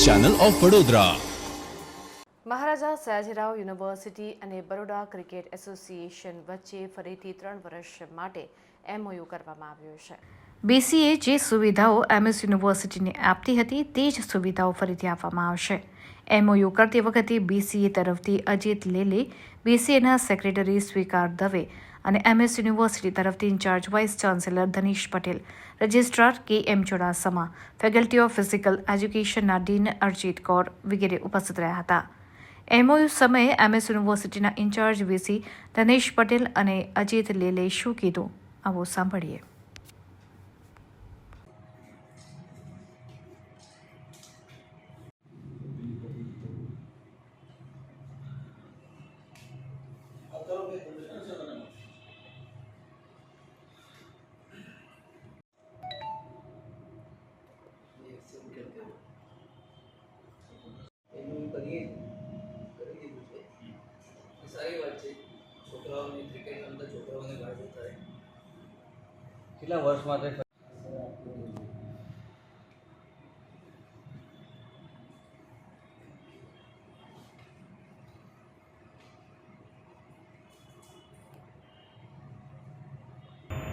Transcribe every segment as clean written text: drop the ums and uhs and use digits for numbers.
Channel of Vadodara. Maharaja Sayajirao university અને Baroda cricket association વચ્ચે ફરીથી 3 વર્ષ માટે MOU કરવામાં આવ્યો છે. BCA જે સુવિધાઓ MS યુનિવર્સિટીને આપતી હતી તે જ સુવિધાઓ ફરીથી આપવામાં આવશે. MOU કરતી વખતે BCA તરફથી અજીત લેલે, BCAના સેક્રેટરી સ્વીકાર દવે અને MS યુનિવર્સિટી તરફથી incharge vice chancellor Dhanish Patel, registrar KM Chudasama, faculty of physical એજ્યુકેશનના ડીન અર્જિત કૌર વગેરે ઉપસ્થિત રહ્યા હતા. MOU સમયે MS યુનિવર્સિટીના ઇન્ચાર્જ VC ધનેશ પટેલ અને અજીત લેલે શું કીધું આવો સાંભળીએ. સારી વાત છે. છોકરાઓની ક્રિકેટ રમતા છોકરાઓને ફાયદો થાય. કેટલા વર્ષ માટે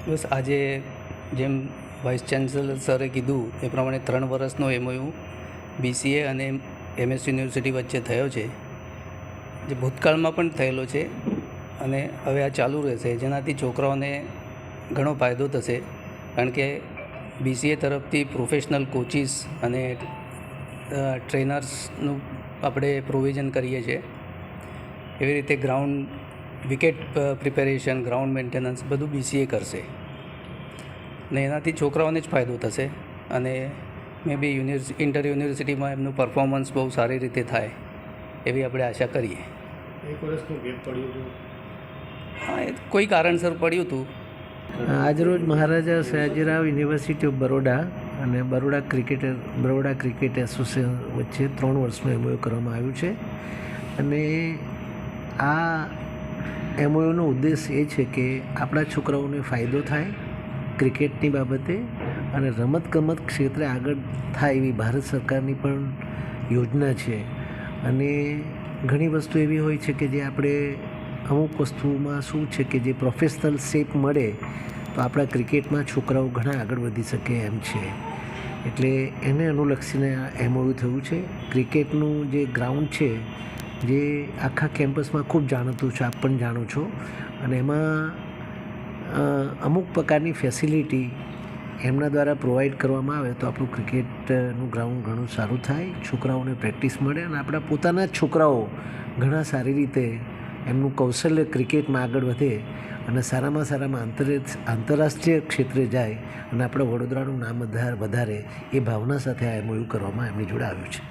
બસ આજે જેમ વાઇસ ચાન્સેલર સરે કીધું એ પ્રમાણે 3 વર્ષનો MOU BCA અને MS યુનિવર્સિટી વચ્ચે થયો છે, જે ભૂતકાળમાં પણ થયેલો છે અને હવે આ ચાલુ રહેશે, જેનાથી છોકરાઓને ઘણો ફાયદો થશે. કારણ કે BCA તરફથી પ્રોફેશનલ કોચિસ અને ટ્રેનર્સનું આપણે પ્રોવિઝન કરીએ છીએ. એવી રીતે ground wicket preparation, ground maintenance બધું BCA કરશે ને એનાથી છોકરાઓને જ ફાયદો થશે અને મે બી ઇન્ટર યુનિવર્સિટીમાં એમનું પરફોર્મન્સ બહુ સારી રીતે થાય એવી આપણે આશા કરીએ. એક વર્ષનું ગેપ પડ્યું હતું. હા, એ કોઈ કારણસર પડ્યું હતું. આજરોજ મહારાજા સયાજીરાવ યુનિવર્સિટી ઓફ બરોડા અને બરોડા ક્રિકેટ એસોસિએશન વચ્ચે 3 વર્ષનું MOU કરવામાં આવ્યું છે અને આ MOUનો ઉદ્દેશ એ છે કે આપણા છોકરાઓને ફાયદો થાય ક્રિકેટની બાબતે અને રમતગમત ક્ષેત્રે આગળ થાય એવી ભારત સરકારની પણ યોજના છે. અને ઘણી વસ્તુ એવી હોય છે કે જે આપણે અમુક વસ્તુમાં શું છે કે જે પ્રોફેશનલ શેપ મળે તો આપણા ક્રિકેટમાં છોકરાઓ ઘણા આગળ વધી શકે એમ છે. એટલે એને અનુલક્ષીને આ MOU થયું છે. ક્રિકેટનું જે ગ્રાઉન્ડ છે જે આખા કેમ્પસમાં ખૂબ જાણીતું છે, આપ પણ જાણો છો, અને એમાં અમુક પ્રકારની ફેસિલિટી એમના દ્વારા પ્રોવાઈડ કરવામાં આવે તો આપણું ક્રિકેટનું ગ્રાઉન્ડ ઘણું સારું થાય, છોકરાઓને પ્રેક્ટિસ મળે અને આપણા પોતાના જ છોકરાઓ ઘણા સારી રીતે એમનું કૌશલ્ય ક્રિકેટમાં આગળ વધે અને સારામાં આંતરરાષ્ટ્રીય ક્ષેત્રે જાય અને આપણા વડોદરાનું નામ વધારે એ ભાવના સાથે આ MOU કરવામાં એમની જોડે આવ્યું છે.